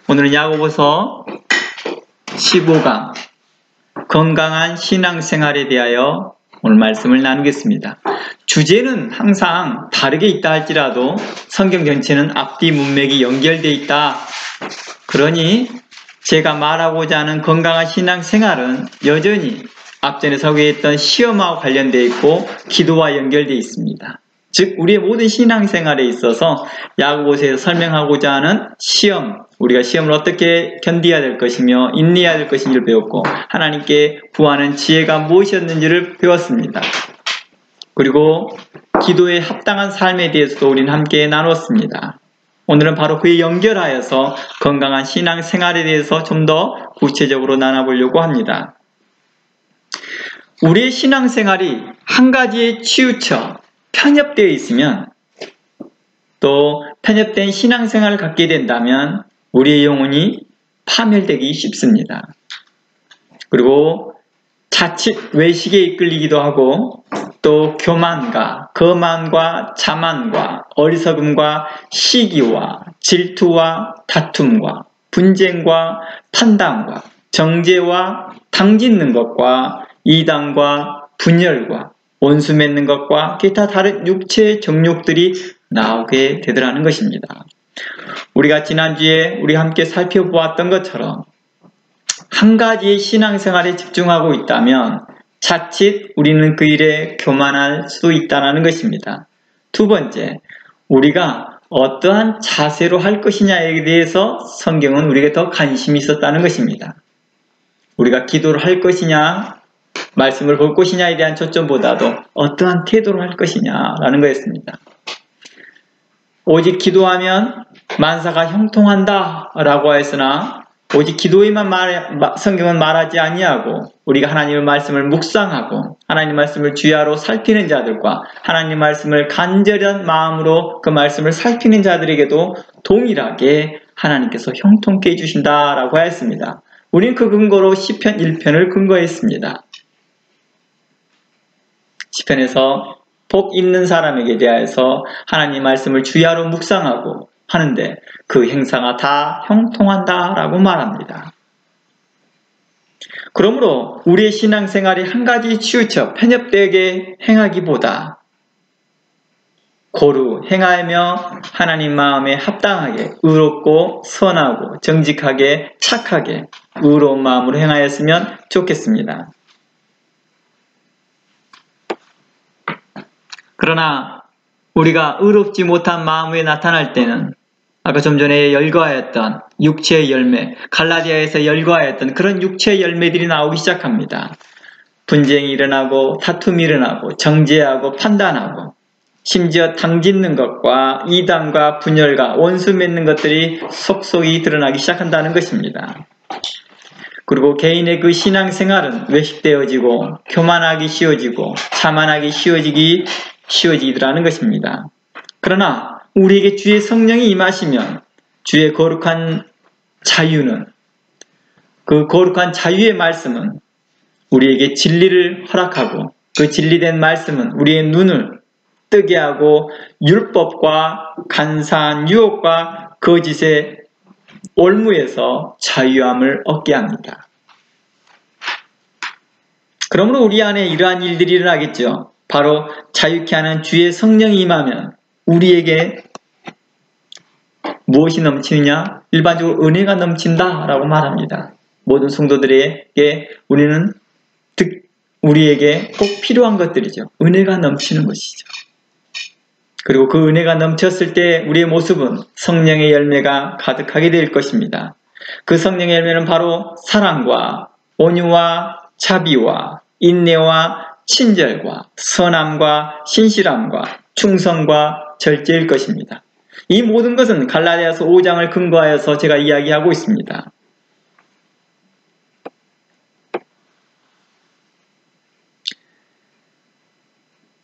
오늘은 야고보서 15강 건강한 신앙생활에 대하여 오늘 말씀을 나누겠습니다. 주제는 항상 다르게 있다 할지라도 성경 전체는 앞뒤 문맥이 연결되어 있다. 그러니 제가 말하고자 하는 건강한 신앙생활은 여전히 앞전에 소개했던 시험하고 관련되어 있고 기도와 연결되어 있습니다. 즉 우리의 모든 신앙생활에 있어서 야고보서에서 설명하고자 하는 시험, 우리가 시험을 어떻게 견뎌야 될 것이며 인내해야 될 것인지를 배웠고 하나님께 구하는 지혜가 무엇이었는지를 배웠습니다. 그리고 기도에 합당한 삶에 대해서도 우리는 함께 나눴습니다. 오늘은 바로 그에 연결하여서 건강한 신앙생활에 대해서 좀 더 구체적으로 나눠보려고 합니다. 우리의 신앙생활이 한 가지에 치우쳐 편협되어 있으면 또 편협된 신앙생활을 갖게 된다면 우리의 영혼이 파멸되기 쉽습니다. 그리고 자칫 외식에 이끌리기도 하고 또 교만과 거만과 자만과 어리석음과 시기와 질투와 다툼과 분쟁과 판단과 정죄와 당짓는 것과 이단과 분열과 원수 맺는 것과 기타 다른 육체의 정욕들이 나오게 되더라는 것입니다. 우리가 지난주에 우리 함께 살펴보았던 것처럼 한 가지의 신앙생활에 집중하고 있다면 자칫 우리는 그 일에 교만할 수도 있다는 것입니다. 두 번째, 우리가 어떠한 자세로 할 것이냐에 대해서 성경은 우리에게 더 관심이 있었다는 것입니다. 우리가 기도를 할 것이냐 말씀을 볼 것이냐에 대한 초점보다도 어떠한 태도로 할 것이냐라는 거였습니다. 오직 기도하면 만사가 형통한다 라고 하였으나 오직 기도에만 성경은 말하지 아니하고 우리가 하나님의 말씀을 묵상하고 하나님 말씀을 주야로 살피는 자들과 하나님 말씀을 간절한 마음으로 그 말씀을 살피는 자들에게도 동일하게 하나님께서 형통케 해주신다라고 하였습니다. 우리는 그 근거로 시편 1편을 근거했습니다. 시편에서 복 있는 사람에게 대하여서 하나님 말씀을 주야로 묵상하고 하는데 그 행사가 다 형통한다 라고 말합니다. 그러므로 우리의 신앙생활이 한 가지 치우쳐 편협되게 행하기보다 고루 행하며 하나님 마음에 합당하게 의롭고 선하고 정직하게 착하게 의로운 마음으로 행하였으면 좋겠습니다. 그러나 우리가 의롭지 못한 마음에 나타날 때는 아까 좀 전에 열거하였던 육체의 열매, 갈라디아에서 열거하였던 그런 육체의 열매들이 나오기 시작합니다. 분쟁이 일어나고 다툼이 일어나고 정죄하고 판단하고 심지어 당짓는 것과 이단과 분열과 원수 맺는 것들이 속속이 드러나기 시작한다는 것입니다. 그리고 개인의 그 신앙생활은 외식되어지고 교만하기 쉬워지고 자만하기 쉬워지더라는 것입니다. 그러나 우리에게 주의 성령이 임하시면 주의 거룩한 자유는 그 거룩한 자유의 말씀은 우리에게 진리를 허락하고 그 진리된 말씀은 우리의 눈을 뜨게 하고 율법과 간사한 유혹과 거짓의 올무에서 자유함을 얻게 합니다. 그러므로 우리 안에 이러한 일들이 일어나겠죠. 바로 자유케 하는 주의 성령이 임하면 우리에게 무엇이 넘치느냐? 일반적으로 은혜가 넘친다 라고 말합니다. 모든 성도들에게 우리에게 꼭 필요한 것들이죠. 은혜가 넘치는 것이죠. 그리고 그 은혜가 넘쳤을 때 우리의 모습은 성령의 열매가 가득하게 될 것입니다. 그 성령의 열매는 바로 사랑과 온유와 자비와 인내와 친절과 선함과 신실함과 충성과 절제일 것입니다. 이 모든 것은 갈라디아서 5장을 근거하여서 제가 이야기하고 있습니다.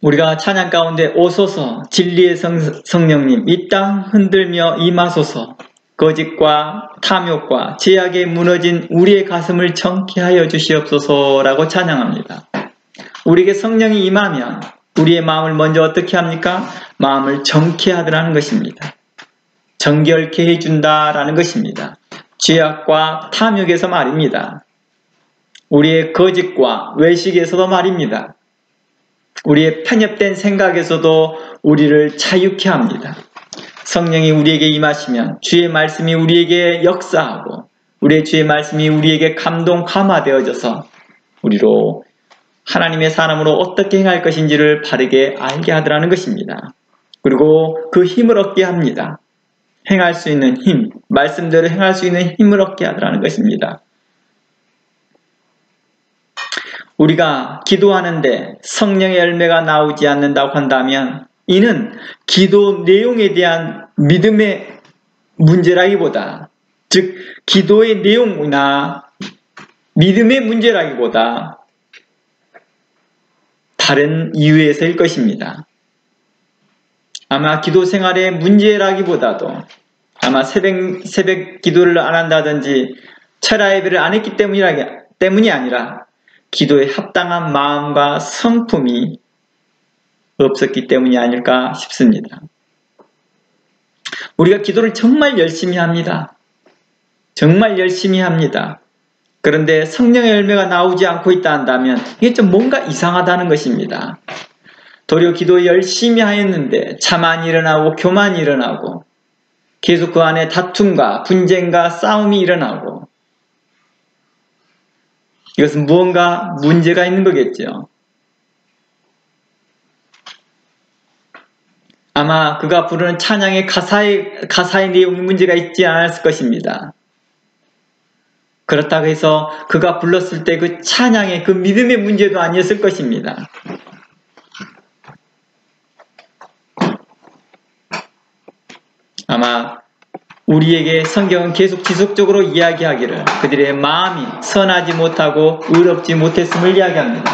우리가 찬양 가운데 오소서 진리의 성령님 이 땅 흔들며 임하소서 거짓과 탐욕과 죄악에 무너진 우리의 가슴을 정케하여 주시옵소서라고 찬양합니다. 우리에게 성령이 임하면 우리의 마음을 먼저 어떻게 합니까? 마음을 정케하더라는 것입니다. 정결케 해준다라는 것입니다. 죄악과 탐욕에서 말입니다. 우리의 거짓과 외식에서도 말입니다. 우리의 편협된 생각에서도 우리를 자유케 합니다. 성령이 우리에게 임하시면 주의 말씀이 우리에게 역사하고 우리의 주의 말씀이 우리에게 감동 감화되어져서 우리로 하나님의 사람으로 어떻게 행할 것인지를 바르게 알게 하더라는 것입니다. 그리고 그 힘을 얻게 합니다. 행할 수 있는 힘, 말씀대로 행할 수 있는 힘을 얻게 하더라는 것입니다. 우리가 기도하는데 성령의 열매가 나오지 않는다고 한다면 이는 기도 내용에 대한 믿음의 문제라기보다, 즉 기도의 내용이나 믿음의 문제라기보다 다른 이유에서일 것입니다. 아마 기도 생활의 문제라기보다도 아마 새벽 기도를 안 한다든지 철야 예배를 안 했기 때문이 아니라 기도에 합당한 마음과 성품이 없었기 때문이 아닐까 싶습니다. 우리가 기도를 정말 열심히 합니다. 정말 열심히 합니다. 그런데 성령의 열매가 나오지 않고 있다 한다면 이게 좀 뭔가 이상하다는 것입니다. 도리어 기도 열심히 하였는데 자만이 일어나고 교만이 일어나고 계속 그 안에 다툼과 분쟁과 싸움이 일어나고 이것은 무언가 문제가 있는 거겠죠. 아마 그가 부르는 찬양의 가사의 내용이 문제가 있지 않았을 것입니다. 그렇다고 해서 그가 불렀을 때 그 찬양의 그 믿음의 문제도 아니었을 것입니다. 아마 우리에게 성경은 계속 지속적으로 이야기하기를 그들의 마음이 선하지 못하고 의롭지 못했음을 이야기합니다.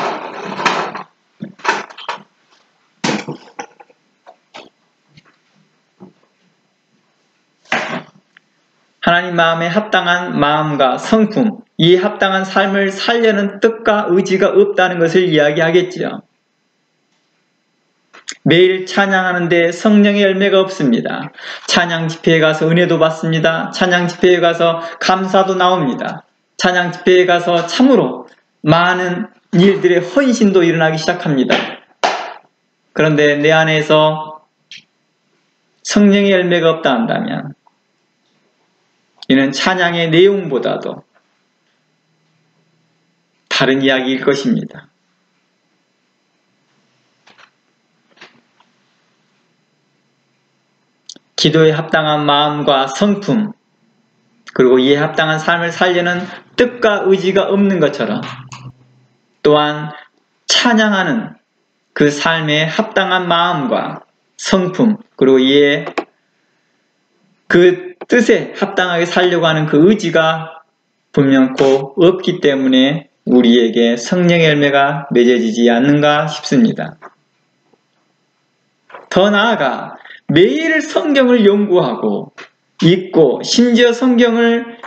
하나님 마음에 합당한 마음과 성품, 이에 합당한 삶을 살려는 뜻과 의지가 없다는 것을 이야기하겠지요. 매일 찬양하는데 성령의 열매가 없습니다. 찬양 집회에 가서 은혜도 받습니다. 찬양 집회에 가서 감사도 나옵니다. 찬양 집회에 가서 참으로 많은 일들의 헌신도 일어나기 시작합니다. 그런데 내 안에서 성령의 열매가 없다 한다면 이는 찬양의 내용보다도 다른 이야기일 것입니다. 기도에 합당한 마음과 성품, 그리고 이에 합당한 삶을 살려는 뜻과 의지가 없는 것처럼 또한 찬양하는 그 삶에 합당한 마음과 성품, 그리고 이에 그 뜻에 합당하게 살려고 하는 그 의지가 분명코 없기 때문에 우리에게 성령의 열매가 맺어지지 않는가 싶습니다. 더 나아가 매일 성경을 연구하고 읽고 심지어 성경을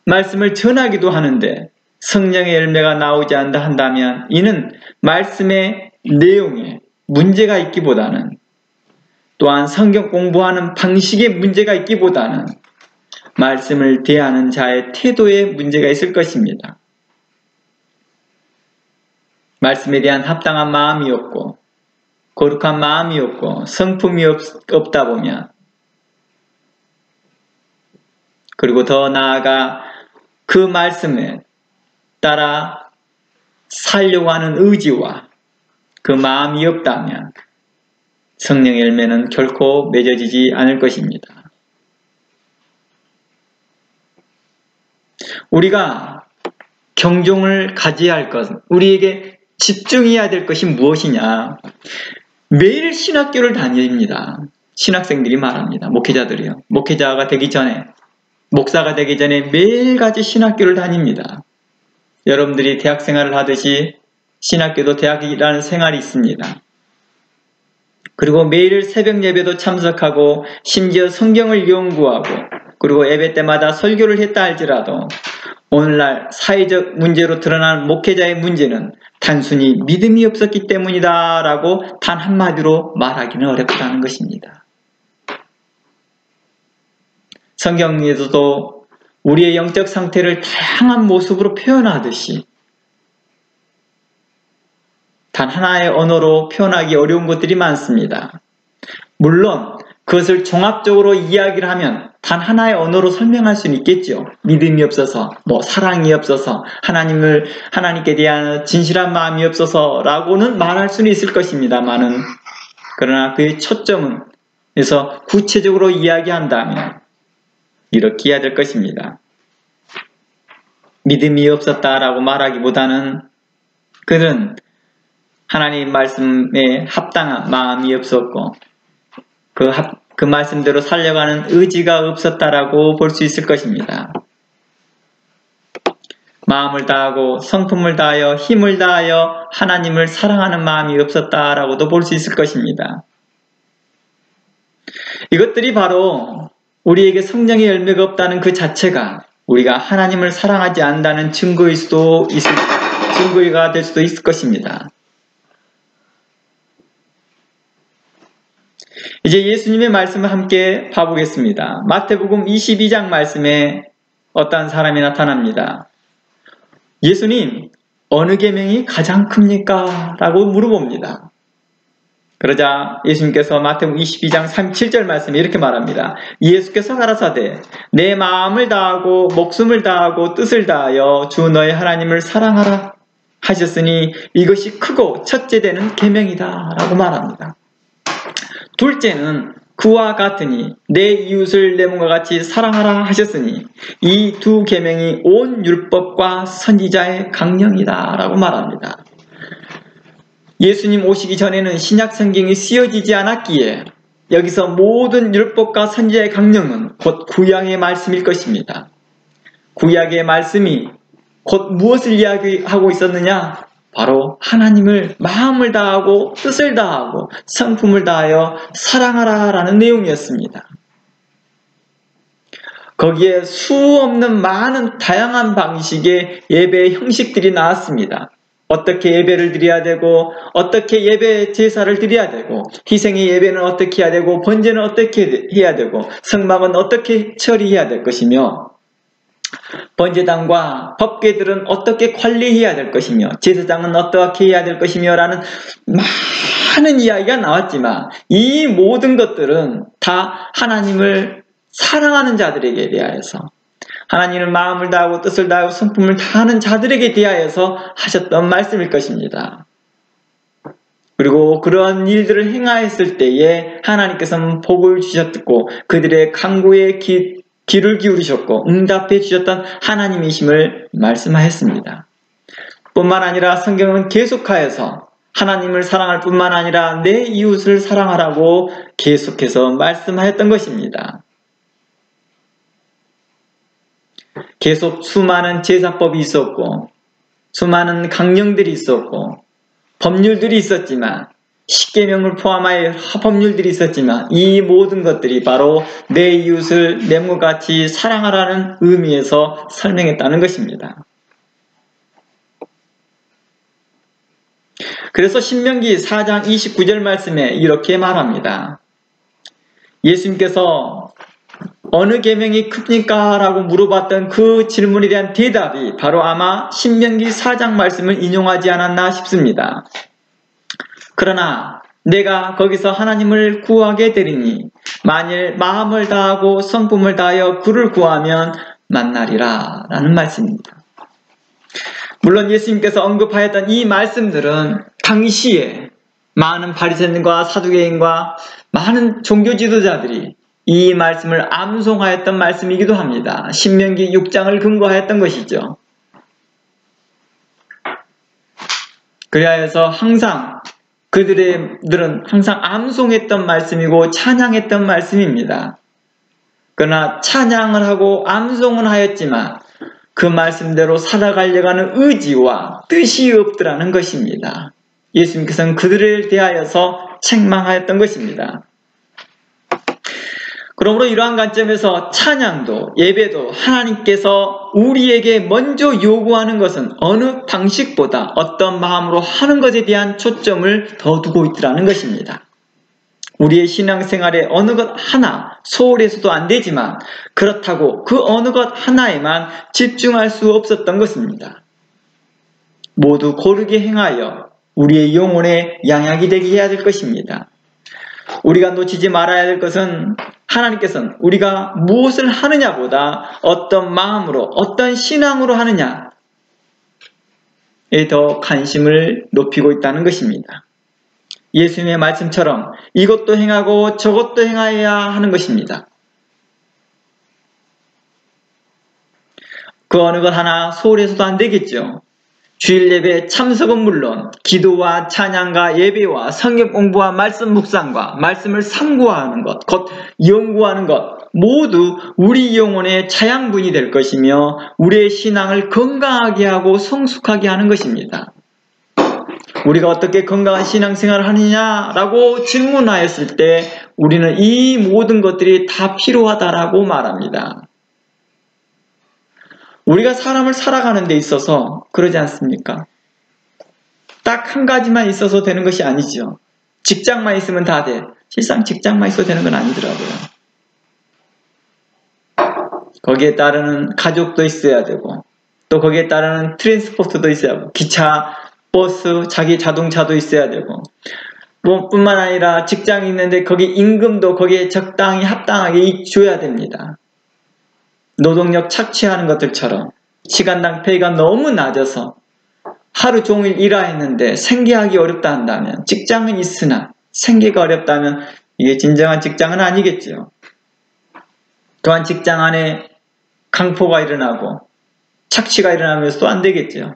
말씀을 전하기도 하는데 성령의 열매가 나오지 않는다 한다면 이는 말씀의 내용에 문제가 있기보다는 또한 성경 공부하는 방식에 문제가 있기보다는 말씀을 대하는 자의 태도에 문제가 있을 것입니다. 말씀에 대한 합당한 마음이 없고 거룩한 마음이 없고 성품이 없다 보면, 그리고 더 나아가 그 말씀에 따라 살려고 하는 의지와 그 마음이 없다면 성령의 열매는 결코 맺어지지 않을 것입니다. 우리가 경종을 가져야 할 것, 우리에게 집중해야 될 것이 무엇이냐? 매일 신학교를 다닙니다. 신학생들이 말합니다. 목회자들이요. 목회자가 되기 전에, 목사가 되기 전에 매일같이 신학교를 다닙니다. 여러분들이 대학생활을 하듯이 신학교도 대학이라는 생활이 있습니다. 그리고 매일 새벽 예배도 참석하고 심지어 성경을 연구하고 그리고 예배 때마다 설교를 했다 할지라도 오늘날 사회적 문제로 드러난 목회자의 문제는 단순히 믿음이 없었기 때문이다 라고 단 한마디로 말하기는 어렵다는 것입니다. 성경에서도 우리의 영적 상태를 다양한 모습으로 표현하듯이 단 하나의 언어로 표현하기 어려운 것들이 많습니다. 물론 그것을 종합적으로 이야기를 하면 단 하나의 언어로 설명할 수는 있겠죠. 믿음이 없어서, 사랑이 없어서, 하나님께 대한 진실한 마음이 없어서 라고는 말할 수는 있을 것입니다만은, 그러나 그의 초점은, 그래서 구체적으로 이야기한다면 이렇게 해야 될 것입니다. 믿음이 없었다라고 말하기보다는 그는 하나님 말씀에 합당한 마음이 없었고 그 말씀대로 살려가는 의지가 없었다라고 볼 수 있을 것입니다. 마음을 다하고 성품을 다하여 힘을 다하여 하나님을 사랑하는 마음이 없었다라고도 볼 수 있을 것입니다. 이것들이 바로 우리에게 성령의 열매가 없다는 그 자체가 우리가 하나님을 사랑하지 않는다는 증거가 될 수도 있을 것입니다. 이제 예수님의 말씀을 함께 봐보겠습니다. 마태복음 22장 말씀에 어떤 사람이 나타납니다. 예수님, 어느 계명이 가장 큽니까? 라고 물어봅니다. 그러자 예수님께서 마태복음 22장 37절 말씀에 이렇게 말합니다. 예수께서 가라사대 내 마음을 다하고 목숨을 다하고 뜻을 다하여 주 너의 하나님을 사랑하라 하셨으니 이것이 크고 첫째 되는 계명이다 라고 말합니다. 둘째는 그와 같으니 내 이웃을 내 몸과 같이 사랑하라 하셨으니 이 두 계명이 온 율법과 선지자의 강령이다 라고 말합니다. 예수님 오시기 전에는 신약 성경이 쓰여지지 않았기에 여기서 모든 율법과 선지자의 강령은 곧 구약의 말씀일 것입니다. 구약의 말씀이 곧 무엇을 이야기하고 있었느냐? 바로 하나님을 마음을 다하고 뜻을 다하고 성품을 다하여 사랑하라 라는 내용이었습니다. 거기에 수없는 많은 다양한 방식의 예배의 형식들이 나왔습니다. 어떻게 예배를 드려야 되고 어떻게 예배 제사를 드려야 되고 희생의 예배는 어떻게 해야 되고 번제는 어떻게 해야 되고 성막은 어떻게 처리해야 될 것이며 번제단과 법궤들은 어떻게 관리해야 될 것이며 제사장은 어떻게 해야 될 것이며 라는 많은 이야기가 나왔지만 이 모든 것들은 다 하나님을 사랑하는 자들에게 대하여서 하나님을 마음을 다하고 뜻을 다하고 성품을 다하는 자들에게 대하여서 하셨던 말씀일 것입니다. 그리고 그러한 일들을 행하였을 때에 하나님께서는 복을 주셨고 그들의 간구에 귀를 기울이셨고 응답해 주셨던 하나님이심을 말씀하였습니다. 뿐만 아니라 성경은 계속하여서 하나님을 사랑할 뿐만 아니라 내 이웃을 사랑하라고 계속해서 말씀하였던 것입니다. 계속 수많은 제사법이 있었고 수많은 강령들이 있었고 법률들이 있었지만 십계명을 포함하여 법률들이 있었지만 이 모든 것들이 바로 내 이웃을 내 몸과 같이 사랑하라는 의미에서 설명했다는 것입니다. 그래서 신명기 4장 29절 말씀에 이렇게 말합니다. 예수님께서 어느 계명이 큽니까? 라고 물어봤던 그 질문에 대한 대답이 바로 아마 신명기 4장 말씀을 인용하지 않았나 싶습니다. 그러나 내가 거기서 하나님을 구하게 되리니 만일 마음을 다하고 성품을 다하여 그를 구하면 만나리라 라는 말씀입니다. 물론 예수님께서 언급하였던 이 말씀들은 당시에 많은 바리새인과 사두개인과 많은 종교 지도자들이 이 말씀을 암송하였던 말씀이기도 합니다. 신명기 6장을 근거하였던 것이죠. 그리하여서 항상 그들은 항상 암송했던 말씀이고 찬양했던 말씀입니다. 그러나 찬양을 하고 암송은 하였지만 그 말씀대로 살아가려고 하는 의지와 뜻이 없더라는 것입니다. 예수님께서는 그들을 대하여서 책망하였던 것입니다. 그러므로 이러한 관점에서 찬양도 예배도 하나님께서 우리에게 먼저 요구하는 것은 어느 방식보다 어떤 마음으로 하는 것에 대한 초점을 더 두고 있더라는 것입니다. 우리의 신앙생활에 어느 것 하나 소홀해서도 안 되지만 그렇다고 그 어느 것 하나에만 집중할 수 없었던 것입니다. 모두 고르게 행하여 우리의 영혼의 양약이 되게 해야 될 것입니다. 우리가 놓치지 말아야 될 것은 하나님께서는 우리가 무엇을 하느냐보다 어떤 마음으로 어떤 신앙으로 하느냐에 더 관심을 높이고 있다는 것입니다. 예수님의 말씀처럼 이것도 행하고 저것도 행하여야 하는 것입니다. 그 어느 것 하나 소홀해서도 안 되겠죠. 주일 예배 참석은 물론 기도와 찬양과 예배와 성경 공부와 말씀 묵상과 말씀을 상고하는 것, 곧 연구하는 것 모두 우리 영혼의 자양분이 될 것이며 우리의 신앙을 건강하게 하고 성숙하게 하는 것입니다. 우리가 어떻게 건강한 신앙생활을 하느냐라고 질문하였을 때 우리는 이 모든 것들이 다 필요하다라고 말합니다. 우리가 사람을 살아가는 데 있어서 그러지 않습니까? 딱 한 가지만 있어서 되는 것이 아니죠. 직장만 있으면 다 돼. 실상 직장만 있어도 되는 건 아니더라고요. 거기에 따르는 가족도 있어야 되고 또 거기에 따르는 트랜스포트도 있어야 하고 기차, 버스, 자기 자동차도 있어야 되고 뿐만 아니라 직장이 있는데 거기 임금도 거기에 적당히 합당하게 줘야 됩니다. 노동력 착취하는 것들처럼 시간당 페이가 너무 낮아서 하루 종일 일하였는데 생계하기 어렵다 한다면 직장은 있으나 생계가 어렵다면 이게 진정한 직장은 아니겠죠. 또한 직장 안에 강포가 일어나고 착취가 일어나면서도 안 되겠죠.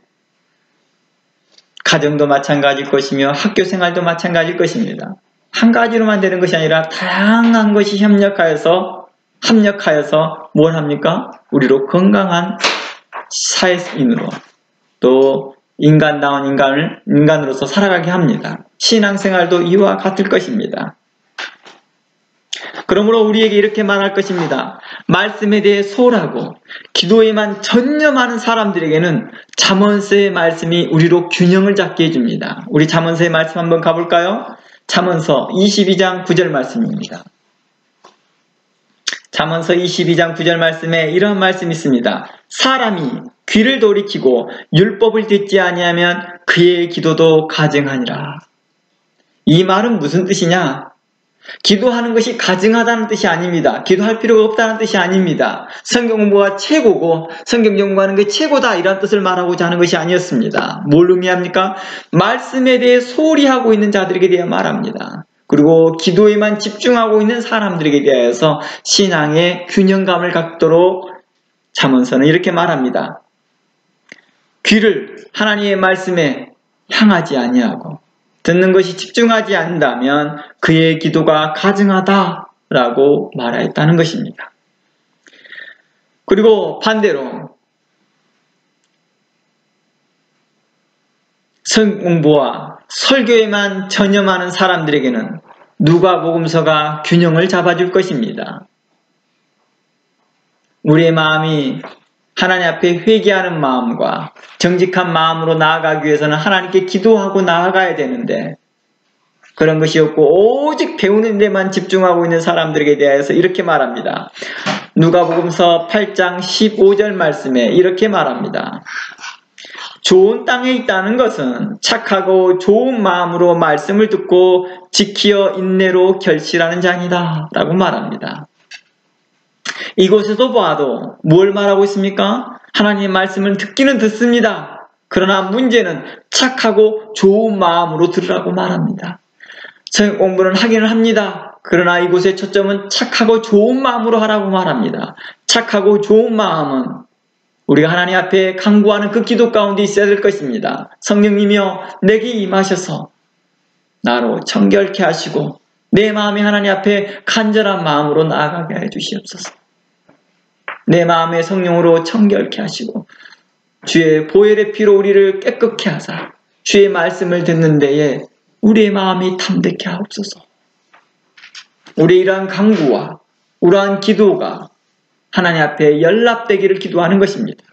가정도 마찬가지일 것이며 학교 생활도 마찬가지일 것입니다. 한 가지로만 되는 것이 아니라 다양한 것이 합력하여서 뭘 합니까? 우리로 건강한 사회인으로 또 인간다운 인간으로서 살아가게 합니다. 신앙생활도 이와 같을 것입니다. 그러므로 우리에게 이렇게 말할 것입니다. 말씀에 대해 소홀하고 기도에만 전념하는 사람들에게는 잠언서의 말씀이 우리로 균형을 잡게 해줍니다. 우리 잠언서의 말씀 한번 가볼까요? 잠언서 22장 9절 말씀입니다. 잠언서 22장 9절 말씀에 이런 말씀이 있습니다. 사람이 귀를 돌이키고 율법을 듣지 아니하면 그의 기도도 가증하니라. 이 말은 무슨 뜻이냐? 기도하는 것이 가증하다는 뜻이 아닙니다. 기도할 필요가 없다는 뜻이 아닙니다. 성경 공부가 최고고 성경 연구하는 게 최고다 이런 뜻을 말하고자 하는 것이 아니었습니다. 뭘 의미합니까? 말씀에 대해 소홀히 하고 있는 자들에게 대해 말합니다. 그리고 기도에만 집중하고 있는 사람들에게 대해서 신앙의 균형감을 갖도록 잠언서는 이렇게 말합니다. 귀를 하나님의 말씀에 향하지 아니하고 듣는 것이 집중하지 않는다면 그의 기도가 가증하다라고 말하였다는 것입니다. 그리고 반대로 성경 공부와 설교에만 전념하는 사람들에게는 누가복음서가 균형을 잡아줄 것입니다. 우리의 마음이 하나님 앞에 회개하는 마음과 정직한 마음으로 나아가기 위해서는 하나님께 기도하고 나아가야 되는데 그런 것이 없고 오직 배우는 데만 집중하고 있는 사람들에게 대해서 이렇게 말합니다. 누가복음서 8장 15절 말씀에 이렇게 말합니다. 좋은 땅에 있다는 것은 착하고 좋은 마음으로 말씀을 듣고 지키어 인내로 결실하는 자이다 라고 말합니다. 이곳에서 봐도 뭘 말하고 있습니까? 하나님의 말씀을 듣기는 듣습니다. 그러나 문제는 착하고 좋은 마음으로 들으라고 말합니다. 성경 공부는 하기는 합니다. 그러나 이곳의 초점은 착하고 좋은 마음으로 하라고 말합니다. 착하고 좋은 마음은 우리가 하나님 앞에 간구하는 그 기도 가운데 있어야 될 것입니다. 성령님이여 내게 임하셔서 나로 청결케 하시고 내 마음이 하나님 앞에 간절한 마음으로 나아가게 해 주시옵소서. 내 마음의 성령으로 청결케 하시고 주의 보혈의 피로 우리를 깨끗케 하사 주의 말씀을 듣는 데에 우리의 마음이 담대케 하옵소서. 우리의 이러한 간구와 이러한 기도가 하나님 앞에 연락되기를 기도하는 것입니다.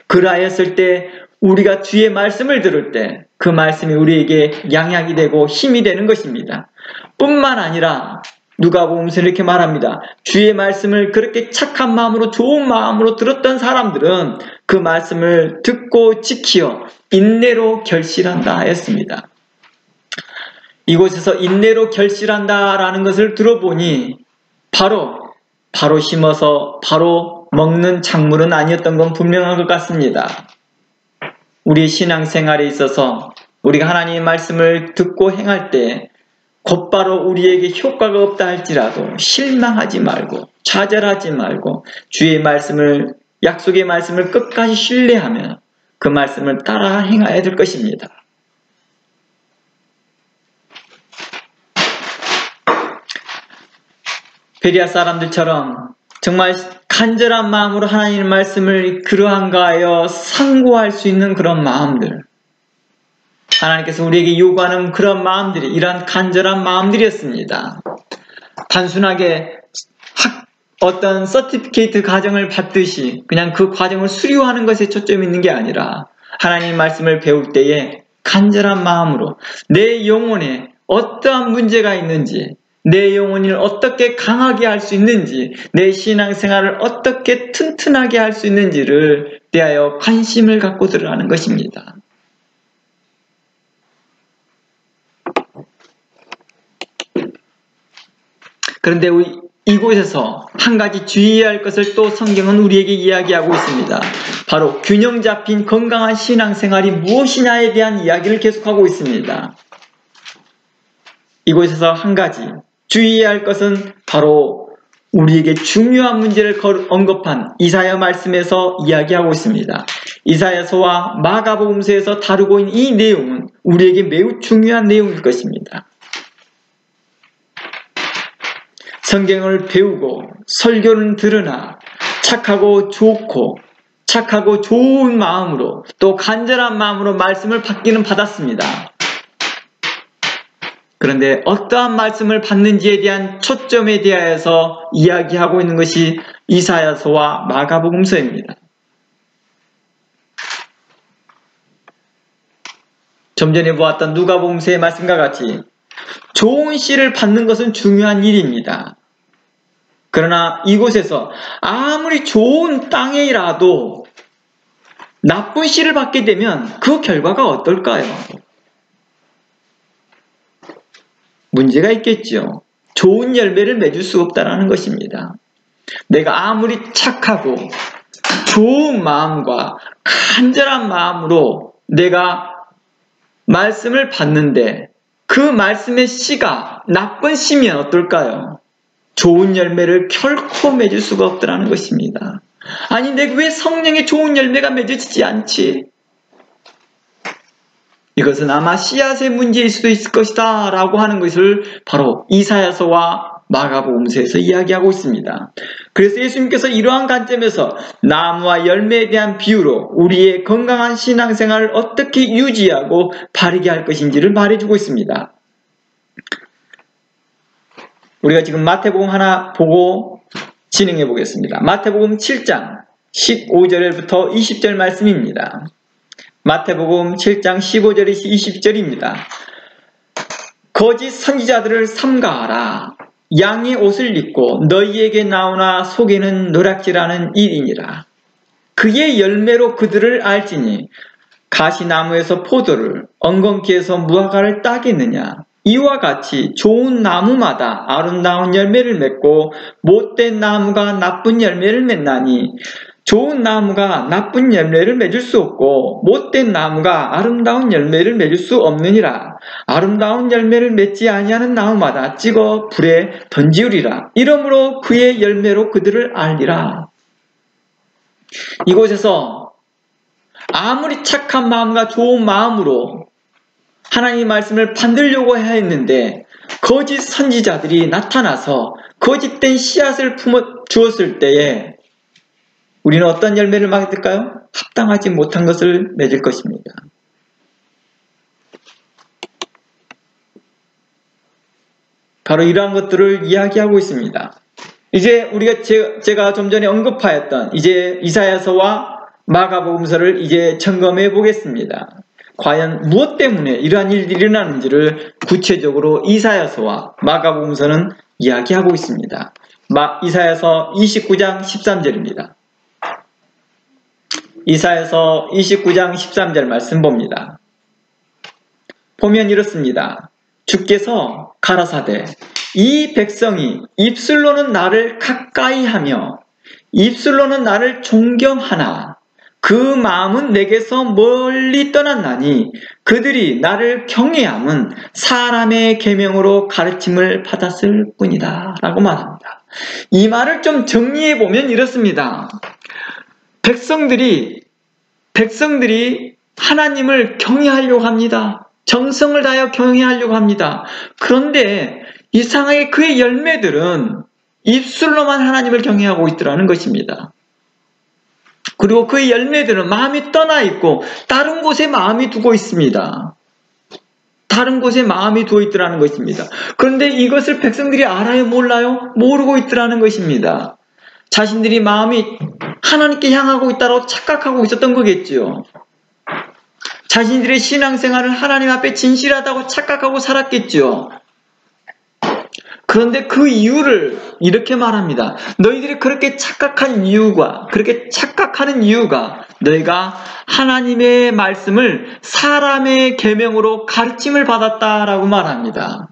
그러하였을 때 우리가 주의 말씀을 들을 때 그 말씀이 우리에게 양약이 되고 힘이 되는 것입니다. 뿐만 아니라 누가복음서는 이렇게 말합니다. 주의 말씀을 그렇게 착한 마음으로 좋은 마음으로 들었던 사람들은 그 말씀을 듣고 지키어 인내로 결실한다 하였습니다. 이곳에서 인내로 결실한다라는 것을 들어보니 바로 심어서 바로 먹는 작물은 아니었던 건 분명한 것 같습니다. 우리 신앙생활에 있어서 우리가 하나님의 말씀을 듣고 행할 때 곧바로 우리에게 효과가 없다 할지라도 실망하지 말고 좌절하지 말고 주의 말씀을, 약속의 말씀을 끝까지 신뢰하며 그 말씀을 따라 행해야 될 것입니다. 베리아 사람들처럼 정말 간절한 마음으로 하나님의 말씀을 그러한가 하여 상고할 수 있는 그런 마음들, 하나님께서 우리에게 요구하는 그런 마음들이 이러한 간절한 마음들이었습니다. 단순하게 어떤 서티피케이트 과정을 받듯이 그냥 그 과정을 수료하는 것에 초점이 있는 게 아니라 하나님의 말씀을 배울 때에 간절한 마음으로 내 영혼에 어떠한 문제가 있는지, 내 영혼을 어떻게 강하게 할 수 있는지, 내 신앙생활을 어떻게 튼튼하게 할 수 있는지를 대하여 관심을 갖고 들어가는 것입니다. 그런데 이곳에서 한 가지 주의해야 할 것을 또 성경은 우리에게 이야기하고 있습니다. 바로 균형 잡힌 건강한 신앙생활이 무엇이냐에 대한 이야기를 계속하고 있습니다. 이곳에서 한 가지 주의해야 할 것은 바로 우리에게 중요한 문제를 언급한 이사야 말씀에서 이야기하고 있습니다. 이사야서와 마가복음서에서 다루고 있는 이 내용은 우리에게 매우 중요한 내용일 것입니다. 성경을 배우고 설교는 들으나 착하고 좋은 마음으로 또 간절한 마음으로 말씀을 받기는 받았습니다. 그런데 어떠한 말씀을 받는지에 대한 초점에 대하여서 이야기하고 있는 것이 이사야서와 마가복음서입니다. 좀 전에 보았던 누가복음서의 말씀과 같이 좋은 씨를 받는 것은 중요한 일입니다. 그러나 이곳에서 아무리 좋은 땅이라도 나쁜 씨를 받게 되면 그 결과가 어떨까요? 문제가 있겠죠. 좋은 열매를 맺을 수 없다는 것입니다. 내가 아무리 착하고 좋은 마음과 간절한 마음으로 내가 말씀을 받는데 그 말씀의 씨가 나쁜 씨면 어떨까요? 좋은 열매를 결코 맺을 수가 없다는 것입니다. 아니, 내가 왜 성령의 좋은 열매가 맺어지지 않지? 이것은 아마 씨앗의 문제일 수도 있을 것이다 라고 하는 것을 바로 이사야서와 마가복음서에서 이야기하고 있습니다. 그래서 예수님께서 이러한 관점에서 나무와 열매에 대한 비유로 우리의 건강한 신앙생활을 어떻게 유지하고 바르게 할 것인지를 말해주고 있습니다. 우리가 지금 마태복음 하나 보고 진행해 보겠습니다. 마태복음 7장 15절부터 20절 말씀입니다. 마태복음 7장 15절에서 20절입니다. 거짓 선지자들을 삼가하라. 양의 옷을 입고 너희에게 나오나 속에는 노략질하는 일이니라. 그의 열매로 그들을 알지니 가시나무에서 포도를, 엉겅퀴에서 무화과를 따겠느냐. 이와 같이 좋은 나무마다 아름다운 열매를 맺고 못된 나무가 나쁜 열매를 맺나니 좋은 나무가 나쁜 열매를 맺을 수 없고 못된 나무가 아름다운 열매를 맺을 수 없느니라. 아름다운 열매를 맺지 아니하는 나무마다 찍어 불에 던지우리라. 이러므로 그의 열매로 그들을 알리라. 이곳에서 아무리 착한 마음과 좋은 마음으로 하나님의 말씀을 받으려고 해야 했는데 거짓 선지자들이 나타나서 거짓된 씨앗을 품어 주었을 때에 우리는 어떤 열매를 맞을까요? 합당하지 못한 것을 맺을 것입니다. 바로 이러한 것들을 이야기하고 있습니다. 이제 우리가 제가 좀 전에 언급하였던 이제 이사야서와 마가복음서를 이제 점검해 보겠습니다. 과연 무엇 때문에 이러한 일들이 일어나는지를 구체적으로 이사야서와 마가복음서는 이야기하고 있습니다. 이사야서 29장 13절입니다. 이사야서 29장 13절 말씀 봅니다. 보면 이렇습니다. 주께서 가라사대 이 백성이 입술로는 나를 가까이 하며 입술로는 나를 존경하나 그 마음은 내게서 멀리 떠났나니 그들이 나를 경외함은 사람의 계명으로 가르침을 받았을 뿐이다 라고 말합니다. 이 말을 좀 정리해 보면 이렇습니다. 백성들이 하나님을 경외하려고 합니다. 정성을 다하여 경외하려고 합니다. 그런데 이상하게 그의 열매들은 입술로만 하나님을 경외하고 있더라는 것입니다. 그리고 그의 열매들은 마음이 떠나 있고 다른 곳에 마음이 두고 있습니다. 다른 곳에 마음이 두어 있더라는 것입니다. 그런데 이것을 백성들이 알아요? 몰라요? 모르고 있더라는 것입니다. 자신들이 마음이 하나님께 향하고 있다고 착각하고 있었던 거겠죠. 자신들의 신앙생활을 하나님 앞에 진실하다고 착각하고 살았겠죠. 그런데 그 이유를 이렇게 말합니다. 너희들이 그렇게 착각하는 이유가 너희가 하나님의 말씀을 사람의 계명으로 가르침을 받았다라고 말합니다.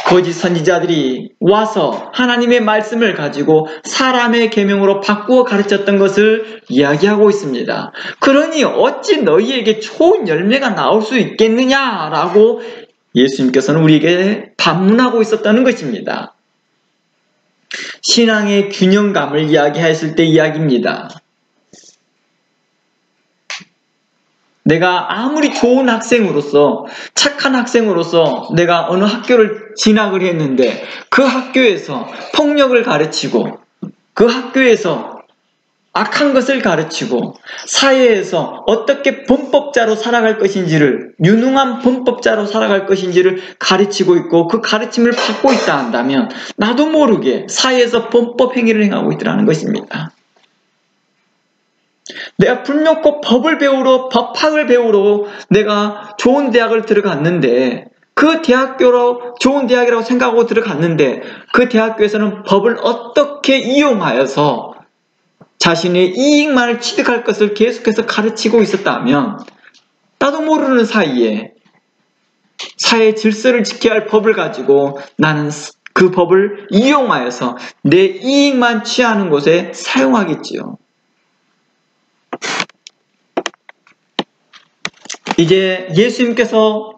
거짓 선지자들이 와서 하나님의 말씀을 가지고 사람의 계명으로 바꾸어 가르쳤던 것을 이야기하고 있습니다. 그러니 어찌 너희에게 좋은 열매가 나올 수 있겠느냐라고 예수님께서는 우리에게 반문하고 있었다는 것입니다. 신앙의 균형감을 이야기했을 때 이야기입니다. 내가 아무리 좋은 학생으로서 착한 학생으로서 내가 어느 학교를 진학을 했는데 그 학교에서 폭력을 가르치고 그 학교에서 악한 것을 가르치고 사회에서 어떻게 범법자로 살아갈 것인지를 유능한 범법자로 살아갈 것인지를 가르치고 있고 그 가르침을 받고 있다 한다면 나도 모르게 사회에서 범법 행위를 행하고 있더라는 것입니다. 내가 불놓고 법을 배우러 법학을 배우러 내가 좋은 대학을 들어갔는데 그 대학교로 좋은 대학이라고 생각하고 들어갔는데 그 대학교에서는 법을 어떻게 이용하여서 자신의 이익만을 취득할 것을 계속해서 가르치고 있었다면 나도 모르는 사이에 사회 질서를 지켜야 할 법을 가지고 나는 그 법을 이용하여서 내 이익만 취하는 곳에 사용하겠지요. 이제 예수님께서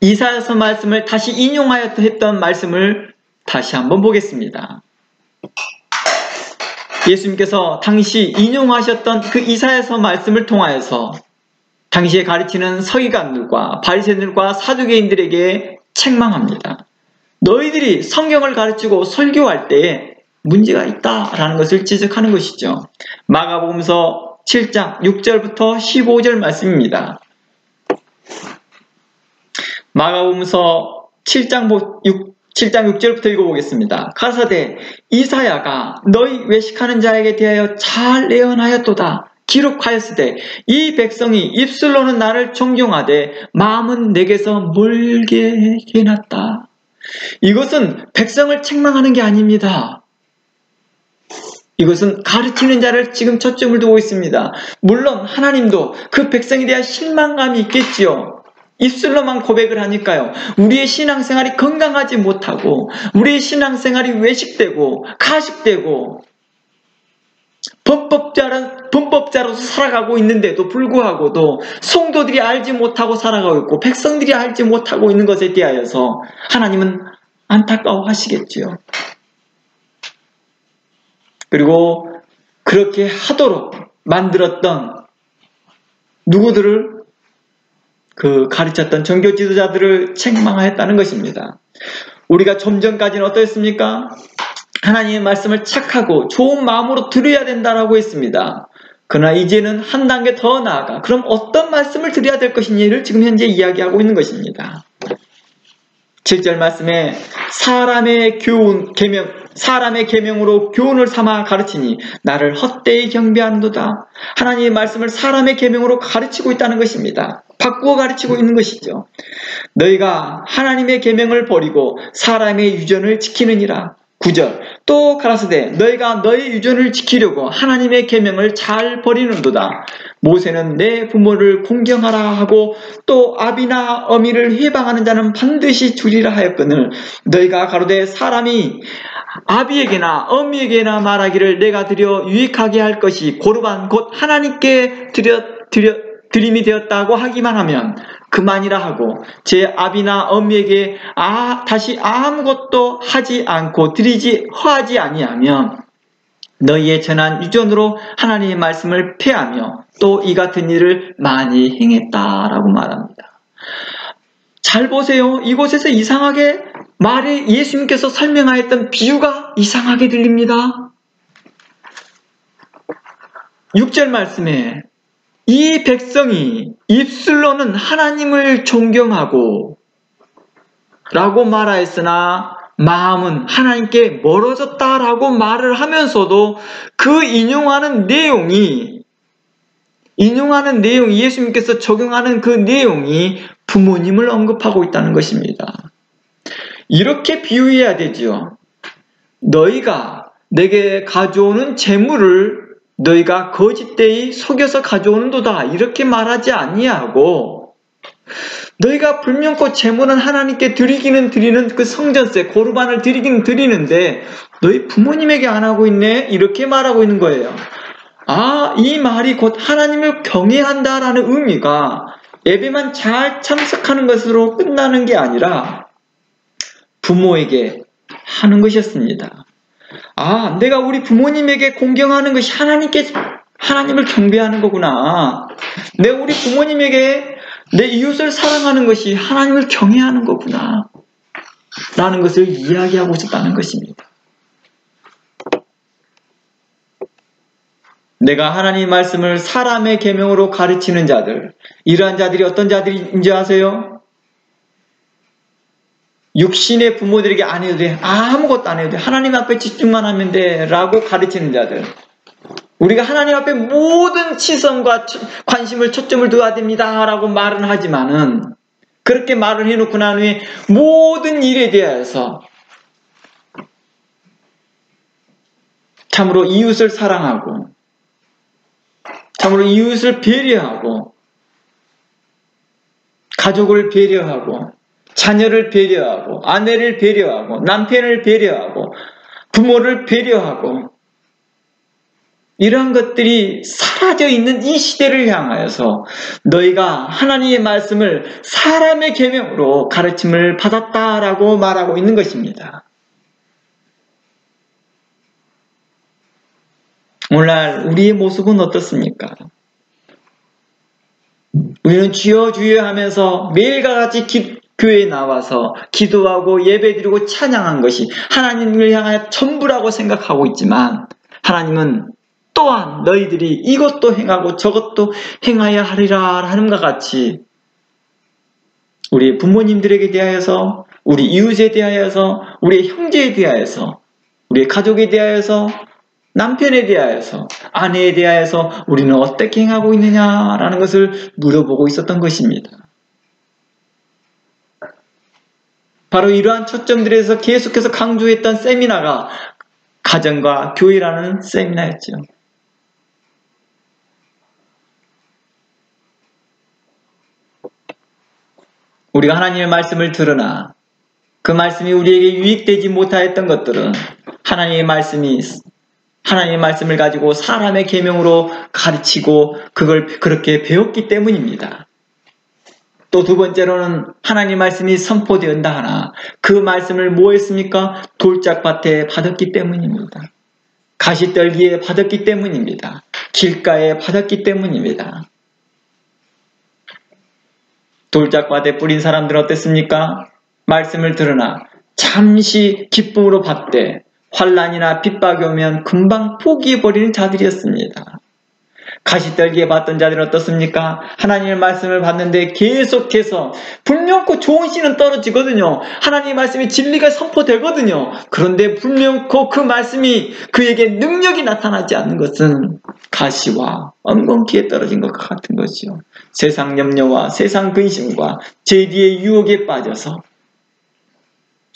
이사야서 말씀을 다시 인용하여 했던 말씀을 다시 한번 보겠습니다. 예수님께서 당시 인용하셨던 그 이사야서 말씀을 통하여서 당시에 가르치는 서기관들과 바리새인들과 사두개인들에게 책망합니다. 너희들이 성경을 가르치고 설교할 때에 문제가 있다라는 것을 지적하는 것이죠. 마가복음서 7장 6절부터 15절 말씀입니다. 마가복음서 7장 6절부터 읽어보겠습니다. 가라사대 이사야가 너희 외식하는 자에게 대하여 잘 예언하였도다. 기록하였으되 이 백성이 입술로는 나를 존경하되 마음은 내게서 멀게 해놨다. 이것은 백성을 책망하는 게 아닙니다. 이것은 가르치는 자를 지금 초점을 두고 있습니다. 물론 하나님도 그 백성에 대한 실망감이 있겠지요. 입술로만 고백을 하니까요. 우리의 신앙생활이 건강하지 못하고 우리의 신앙생활이 외식되고 가식되고 범법자로서 살아가고 있는데도 불구하고도 성도들이 알지 못하고 살아가고 있고 백성들이 알지 못하고 있는 것에 대하여서 하나님은 안타까워하시겠지요. 그리고 그렇게 하도록 만들었던 누구들을 그 가르쳤던 종교 지도자들을 책망하였다는 것입니다. 우리가 좀 전까지는 어떠했습니까? 하나님의 말씀을 착하고 좋은 마음으로 들어야 된다라고 했습니다. 그러나 이제는 한 단계 더 나아가 그럼 어떤 말씀을 드려야 될 것인지를 지금 현재 이야기하고 있는 것입니다. 7절 말씀에 사람의 계명으로 교훈을 삼아 가르치니 나를 헛되이 경배하는도다. 하나님의 말씀을 사람의 계명으로 가르치고 있다는 것입니다. 바꾸어 가르치고 있는 것이죠. 너희가 하나님의 계명을 버리고 사람의 유전을 지키느니라. 9절 또 가라사대 너희가 너의 유전을 지키려고 하나님의 계명을 잘 버리는도다. 모세는 내 부모를 공경하라 하고 또 아비나 어미를 해방하는 자는 반드시 주리라 하였거늘 너희가 가로되 사람이 아비에게나 어미에게나 말하기를 내가 드려 유익하게 할 것이 고르반 곧 하나님께 드림이 되었다고 하기만 하면 그만이라 하고 제 아비나 어미에게 다시 아무것도 하지 않고 허하지 아니하면 너희의 전한 유전으로 하나님의 말씀을 폐하며 또 이 같은 일을 많이 행했다라고 말합니다. 잘 보세요. 이곳에서 이상하게 말에 예수님께서 설명하였던 비유가 이상하게 들립니다. 6절 말씀에 이 백성이 입술로는 하나님을 존경하고 라고 말하였으나 마음은 하나님께 멀어졌다라고 말을 하면서도 그 인용하는 내용이 예수님께서 적용하는 그 내용이 부모님을 언급하고 있다는 것입니다. 이렇게 비유해야 되죠. 너희가 내게 가져오는 재물을 너희가 거짓되이 속여서 가져오는도다 이렇게 말하지 아니하고 너희가 불명코 재물은 하나님께 드리기는 드리는 그 성전세 고르반을 드리기는 드리는데 너희 부모님에게 안 하고 있네 이렇게 말하고 있는 거예요. 이 말이 곧 하나님을 경외한다라는 의미가 예배만 잘 참석하는 것으로 끝나는 게 아니라 부모에게 하는 것이었습니다. 내가 우리 부모님에게 공경하는 것이 하나님을 경배하는 거구나. 내가 우리 부모님에게 내 이웃을 사랑하는 것이 하나님을 경외하는 거구나. 라는 것을 이야기하고 있었다는 것입니다. 내가 하나님의 말씀을 사람의 계명으로 가르치는 자들, 이러한 자들이 어떤 자들인지 아세요? 육신의 부모들에게 안 해도 돼. 아무것도 안 해도 돼. 하나님 앞에 집중만 하면 돼. 라고 가르치는 자들. 우리가 하나님 앞에 모든 시선과 관심을 초점을 두어야 됩니다. 라고 말은 하지만은 그렇게 말을 해놓고 난 후에 모든 일에 대해서 참으로 이웃을 사랑하고 참으로 이웃을 배려하고 가족을 배려하고 자녀를 배려하고 아내를 배려하고 남편을 배려하고 부모를 배려하고 이러한 것들이 사라져 있는 이 시대를 향하여서 너희가 하나님의 말씀을 사람의 계명으로 가르침을 받았다라고 말하고 있는 것입니다. 오늘날 우리의 모습은 어떻습니까? 우리는 주여 주여 하면서 매일과 같이 교회에 나와서 기도하고 예배드리고 찬양한 것이 하나님을 향하여 전부라고 생각하고 있지만 하나님은 또한 너희들이 이것도 행하고 저것도 행하여야 하리라 하는가 같이 우리 부모님들에게 대하여서 우리 이웃에 대하여서 우리 형제에 대하여서 우리 가족에 대하여서 남편에 대하여서 아내에 대하여서 우리는 어떻게 행하고 있느냐라는 것을 물어보고 있었던 것입니다. 바로 이러한 초점들에서 계속해서 강조했던 세미나가 가정과 교회라는 세미나였죠. 우리가 하나님의 말씀을 들으나 그 말씀이 우리에게 유익되지 못하였던 것들은 하나님의 말씀을 가지고 사람의 계명으로 가르치고 그걸 그렇게 배웠기 때문입니다. 또 두 번째로는 하나님의 말씀이 선포되었다 하나 그 말씀을 뭐 했습니까? 돌짝밭에 받았기 때문입니다. 가시떨기에 받았기 때문입니다. 길가에 받았기 때문입니다. 돌짝밭에 뿌린 사람들은 어땠습니까? 말씀을 들으나 잠시 기쁨으로 받되 환난이나 핍박이 오면 금방 포기해버리는 자들이었습니다. 가시떨기에 받던 자들은 어떻습니까? 하나님의 말씀을 받는데 계속해서 불명코 좋은 씨는 떨어지거든요. 하나님의 말씀이 진리가 선포되거든요. 그런데 불명코 그 말씀이 그에게 능력이 나타나지 않는 것은 가시와 엉겅퀴에 떨어진 것과 같은 것이요. 세상 염려와 세상 근심과 죄의 유혹에 빠져서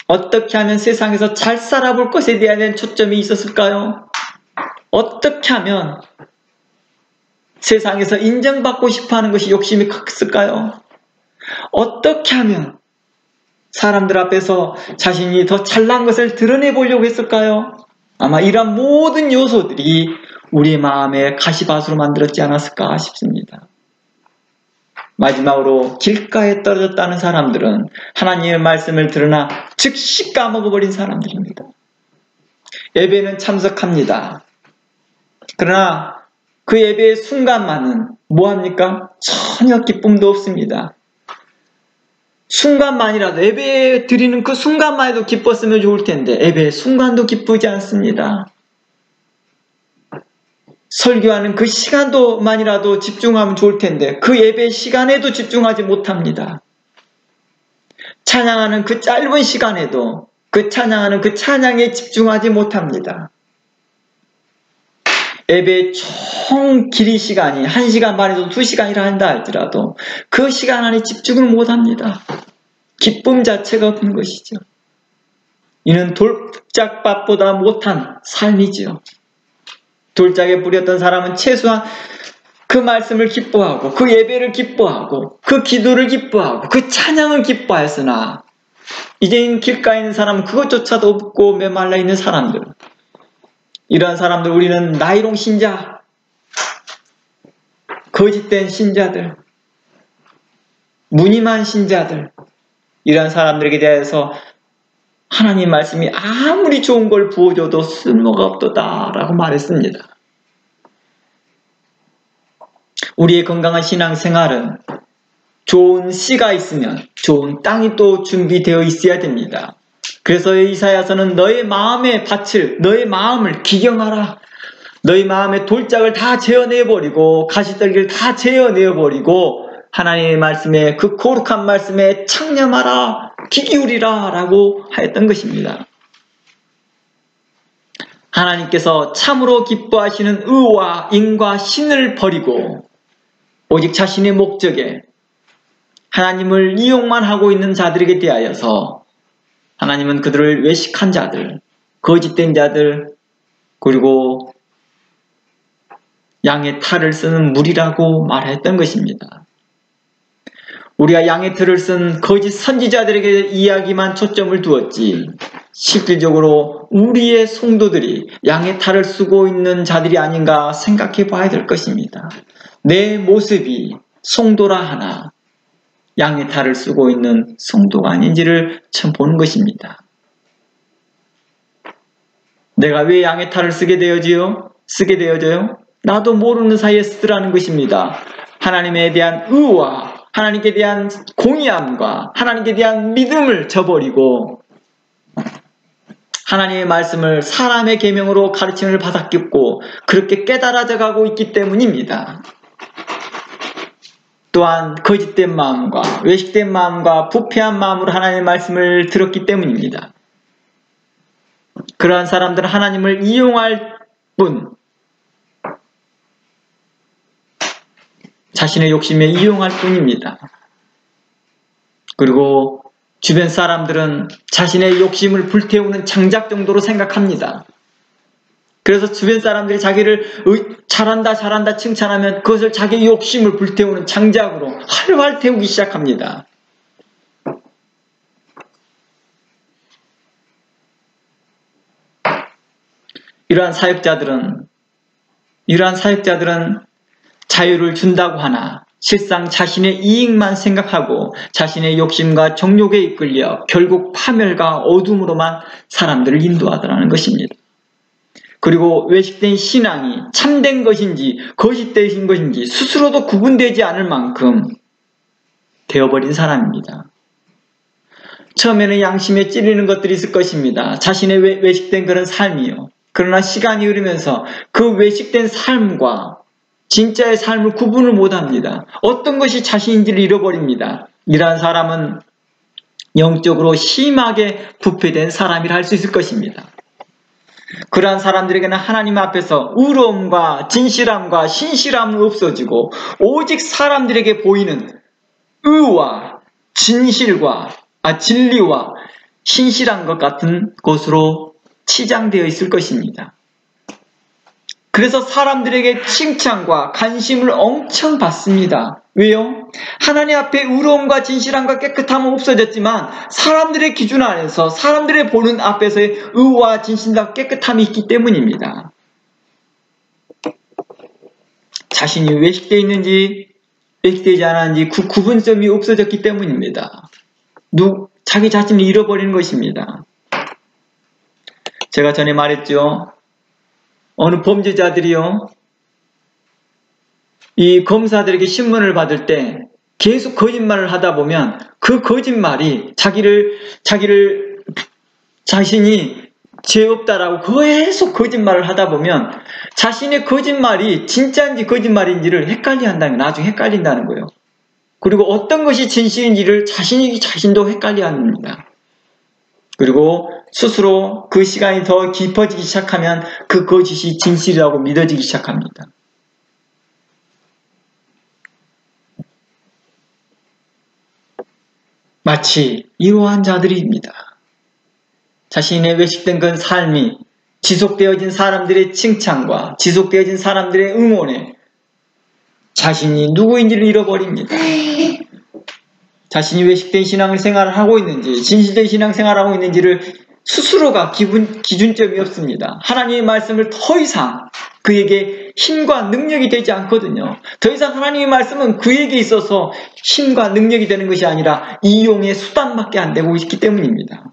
어떻게 하면 세상에서 잘 살아볼 것에 대한 초점이 있었을까요? 어떻게 하면 세상에서 인정받고 싶어하는 것이 욕심이 컸을까요? 어떻게 하면 사람들 앞에서 자신이 더 잘난 것을 드러내보려고 했을까요? 아마 이런 모든 요소들이 우리의 마음에 가시밭으로 만들었지 않았을까 싶습니다. 마지막으로 길가에 떨어졌다는 사람들은 하나님의 말씀을 들으나 즉시 까먹어버린 사람들입니다. 예배는 참석합니다. 그러나 그 예배의 순간만은 뭐합니까? 전혀 기쁨도 없습니다. 순간만이라도 예배 드리는 그 순간만 해도 기뻤으면 좋을 텐데 예배의 순간도 기쁘지 않습니다. 설교하는 그 시간도만이라도 집중하면 좋을 텐데 그 예배 시간에도 집중하지 못합니다. 찬양하는 그 짧은 시간에도 그 찬양하는 그 찬양에 집중하지 못합니다. 예배의 총 길이 시간이 1시간 반에서 2시간이라 한다 할지라도 그 시간 안에 집중을 못합니다. 기쁨 자체가 없는 것이죠. 이는 돌짝밭보다 못한 삶이지요. 돌짝에 뿌렸던 사람은 최소한 그 말씀을 기뻐하고 그 예배를 기뻐하고 그 기도를 기뻐하고 그 찬양을 기뻐하였으나 이제는 길가에 있는 사람은 그것조차도 없고 메말라 있는 사람들, 이러한 사람들, 우리는 나이롱 신자, 거짓된 신자들, 무늬만 신자들, 이러한 사람들에게 대해서 하나님 말씀이 아무리 좋은 걸 부어줘도 쓸모가 없도다 라고 말했습니다. 우리의 건강한 신앙생활은 좋은 씨가 있으면 좋은 땅이 또 준비되어 있어야 됩니다. 그래서 이사야서는 너의 마음의 밭을, 너의 마음을 기경하라. 너희 마음의 돌짝을 다 제어내버리고 가시떨기를 다 제어내버리고 하나님의 말씀에, 그 거룩한 말씀에 창념하라, 귀 기울이라 라고 하였던 것입니다. 하나님께서 참으로 기뻐하시는 의와 인과 신을 버리고 오직 자신의 목적에 하나님을 이용만 하고 있는 자들에게 대하여서 하나님은 그들을 외식한 자들, 거짓된 자들, 그리고 양의 탈을 쓰는 무리라고 말했던 것입니다. 우리가 양의 틀을 쓴 거짓 선지자들에게 이야기만 초점을 두었지 실질적으로 우리의 성도들이 양의 탈을 쓰고 있는 자들이 아닌가 생각해 봐야 될 것입니다. 내 모습이 성도라 하나 양의 탈을 쓰고 있는 성도가 아닌지를 참 보는 것입니다. 내가 왜 양의 탈을 쓰게 되어져요? 나도 모르는 사이에 쓰더라는 것입니다. 하나님에 대한 의와 하나님께 대한 공의함과 하나님께 대한 믿음을 저버리고 하나님의 말씀을 사람의 계명으로 가르침을 받았겠고 그렇게 깨달아져 가고 있기 때문입니다. 또한 거짓된 마음과 외식된 마음과 부패한 마음으로 하나님의 말씀을 들었기 때문입니다. 그러한 사람들은 하나님을 이용할 뿐 자신의 욕심에 이용할 뿐입니다. 그리고 주변 사람들은 자신의 욕심을 불태우는 장작 정도로 생각합니다. 그래서 주변 사람들이 자기를 잘한다 칭찬하면 그것을 자기의 욕심을 불태우는 장작으로 활활 태우기 시작합니다. 이러한 사역자들은 자유를 준다고 하나 실상 자신의 이익만 생각하고 자신의 욕심과 정욕에 이끌려 결국 파멸과 어둠으로만 사람들을 인도하더라는 것입니다. 그리고 외식된 신앙이 참된 것인지 거짓된 것인지 스스로도 구분되지 않을 만큼 되어버린 사람입니다. 처음에는 양심에 찔리는 것들이 있을 것입니다. 자신의 외식된 그런 삶이요. 그러나 시간이 흐르면서 그 외식된 삶과 진짜의 삶을 구분을 못합니다. 어떤 것이 자신인지를 잃어버립니다. 이러한 사람은 영적으로 심하게 부패된 사람이라 할 수 있을 것입니다. 그러한 사람들에게는 하나님 앞에서 의로움과 진실함과 신실함은 없어지고 오직 사람들에게 보이는 의와 진리와 신실한 것 같은 것으로 치장되어 있을 것입니다. 그래서 사람들에게 칭찬과 관심을 엄청 받습니다. 왜요? 하나님 앞에 의로움과 진실함과 깨끗함은 없어졌지만 사람들의 기준 안에서 사람들의 보는 앞에서의 의와 진실과 깨끗함이 있기 때문입니다. 자신이 외식되어 있는지 외식되지 않았는지 그 구분점이 없어졌기 때문입니다. 자기 자신을 잃어버리는 것입니다. 제가 전에 말했죠. 어느 범죄자들이요, 이 검사들에게 신문을 받을 때 계속 거짓말을 하다 보면 그 거짓말이 자신이 죄 없다라고 계속 거짓말을 하다 보면 자신의 거짓말이 진짜인지 거짓말인지를 나중에 헷갈린다는 거예요. 그리고 어떤 것이 진실인지를 자신도 헷갈려 합니다. 그리고 스스로 그 시간이 더 깊어지기 시작하면 그 거짓이 진실이라고 믿어지기 시작합니다. 마치 이러한 자들입니다. 자신의 외식된 그 삶이 지속되어진 사람들의 칭찬과 지속되어진 사람들의 응원에 자신이 누구인지를 잃어버립니다. 자신이 외식된 신앙생활을 하고 있는지 진실된 신앙생활을 하고 있는지를 스스로가 기준점이 없습니다. 하나님의 말씀을 더 이상 그에게 힘과 능력이 되지 않거든요. 더 이상 하나님의 말씀은 그에게 있어서 힘과 능력이 되는 것이 아니라 이용의 수단밖에 안 되고 있기 때문입니다.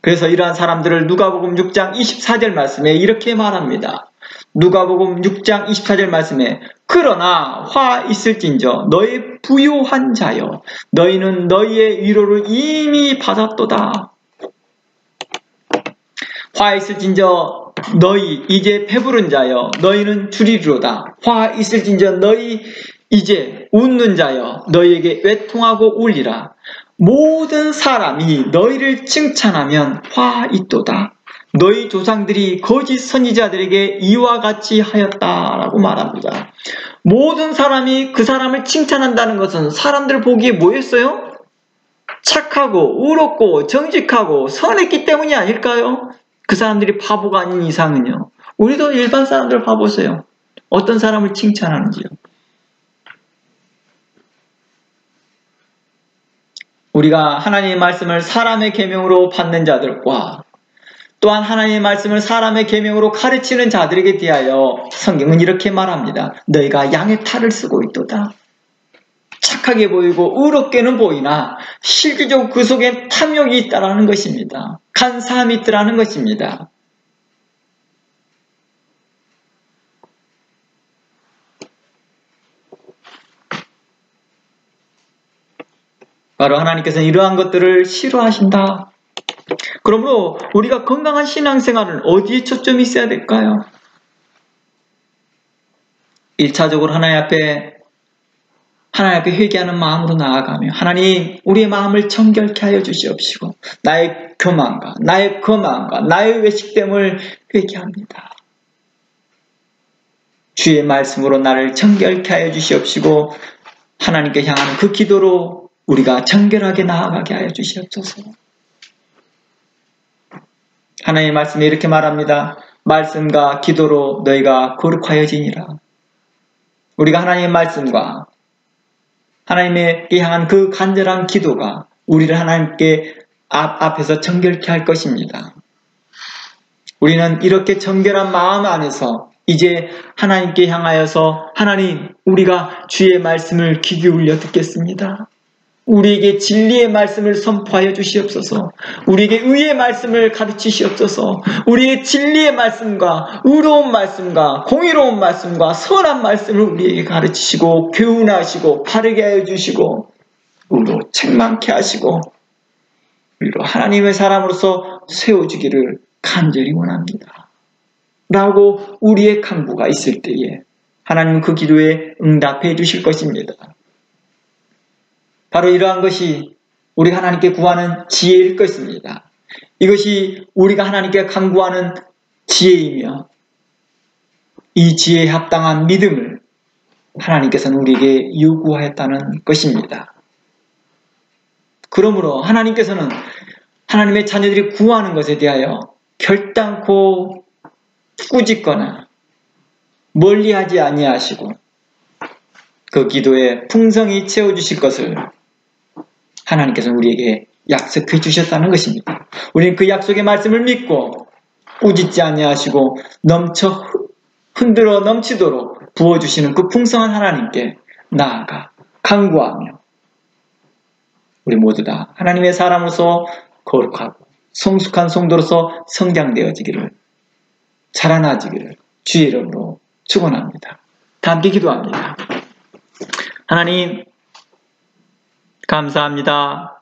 그래서 이러한 사람들을 누가복음 6장 24절 말씀에 이렇게 말합니다. 누가복음 6장 24절 말씀에 그러나 화 있을진저 너희 부요한 자여 너희는 너희의 위로를 이미 받았도다. 화 있을진저 너희 이제 배부른 자여 너희는 주리로다. 화 있을진저 너희 이제 웃는 자여 너희에게 외통하고 울리라. 모든 사람이 너희를 칭찬하면 화 있도다. 너희 조상들이 거짓 선지자들에게 이와 같이 하였다라고 말합니다. 모든 사람이 그 사람을 칭찬한다는 것은 사람들 보기에 뭐였어요? 착하고 의롭고 정직하고 선했기 때문이 아닐까요? 그 사람들이 바보가 아닌 이상은요. 우리도 일반 사람들 봐보세요. 어떤 사람을 칭찬하는지요. 우리가 하나님의 말씀을 사람의 계명으로 받는 자들과 또한 하나님의 말씀을 사람의 계명으로 가르치는 자들에게 대하여 성경은 이렇게 말합니다. 너희가 양의 탈을 쓰고 있도다. 착하게 보이고 의롭게는 보이나 실질적으로 그 속에 탐욕이 있다라는 것입니다. 간사함이 있다라는 것입니다. 바로 하나님께서는 이러한 것들을 싫어하신다. 그러므로 우리가 건강한 신앙생활은 어디에 초점이 있어야 될까요? 1차적으로 하나님 앞에 회개하는 마음으로 나아가며 하나님 우리의 마음을 정결케 하여 주시옵시고 나의 교만과 나의 거만과 나의 외식됨을 회개합니다. 주의 말씀으로 나를 정결케 하여 주시옵시고 하나님께 향하는 그 기도로 우리가 정결하게 나아가게 하여 주시옵소서. 하나님의 말씀에 이렇게 말합니다. 말씀과 기도로 너희가 거룩하여지니라. 우리가 하나님의 말씀과 하나님께 향한 그 간절한 기도가 우리를 하나님께 앞에서 정결케 할 것입니다. 우리는 이렇게 정결한 마음 안에서 이제 하나님께 향하여서 하나님 우리가 주의 말씀을 귀 기울여 듣겠습니다. 우리에게 진리의 말씀을 선포하여 주시옵소서. 우리에게 의의 말씀을 가르치시옵소서. 우리의 진리의 말씀과 의로운 말씀과 공의로운 말씀과 선한 말씀을 우리에게 가르치시고 교훈하시고 바르게 하여 주시고 우리로 책망케 하시고 우리로 하나님의 사람으로서 세워주기를 간절히 원합니다. 라고 우리의 간구가 있을 때에 하나님은 그 기도에 응답해 주실 것입니다. 바로 이러한 것이 우리가 하나님께 구하는 지혜일 것입니다. 이것이 우리가 하나님께 간구하는 지혜이며 이 지혜에 합당한 믿음을 하나님께서는 우리에게 요구하였다는 것입니다. 그러므로 하나님께서는 하나님의 자녀들이 구하는 것에 대하여 결단코 꾸짖거나 멀리하지 아니하시고 그 기도에 풍성히 채워주실 것을 하나님께서는 우리에게 약속해 주셨다는 것입니다. 우리는 그 약속의 말씀을 믿고 꾸짖지 아니하시고 흔들어 넘치도록 부어주시는 그 풍성한 하나님께 나아가 간구하며 우리 모두 다 하나님의 사람으로서 거룩하고 성숙한 성도로서 성장되어지기를, 자라나지기를 주의 이름으로 축원합니다. 다 함께 기도합니다. 하나님 감사합니다.